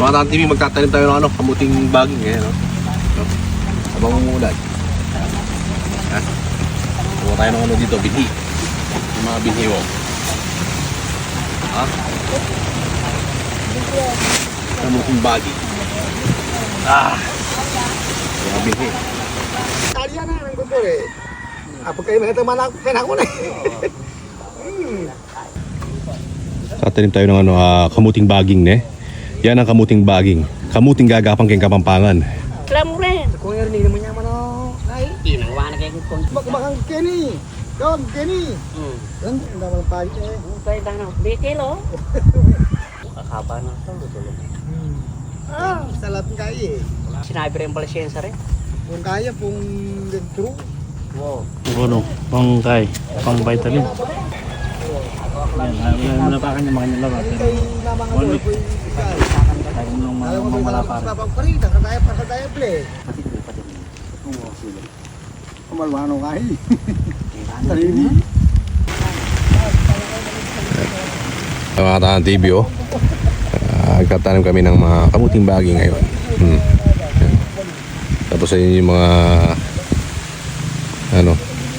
Mga TV, magtatanim tayo ng kamuting baging ngayon, no? Habang umuulan. Ha? Kuha tayo ng dito, binhi. Yung mga binhi, oh. Ha? Kamuting baging. Mga binhi. Kalian na ng gusto eh. Apa kayo na ito manak ako na. Tatanim tayo ng kamuting baging, ne? Yan ang kamuting baging. Kamuting gagapang keng Kapampangan. Alam mo rin. Kung hindi naman niya mano. Ay, Tinangwa na kayo kung bakang Kenny. Don Kenny. Yan, hindi naman pali eh. tayo na. Detail, oh. Kakaba na ito. Lutulog. Salat kaya eh. Sinabi rin pala siyensa rin. Kung kaya, kung true. Wow. Ano, pangkay, pang vitamin. Yan, malapakan yung mga nilaro. One week. Tayo nung mga malapakan. Parita, kadaya pa sa daya ple. Kumalwano kaya. Tarini. Mga Tahan TV, oh. Nagtatanim kami ng mga kamuting baging ngayon. Yan. Tapos ayun yung mga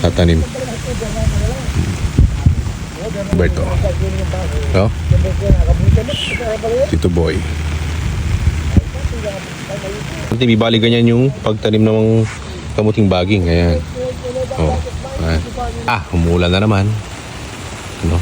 tatanim. Berto. No? Tito Boy. TV, bali ganyan yung pagtanim ng kamuting baging. Ayan. Oh. Ayan. Umulan na naman. Ano?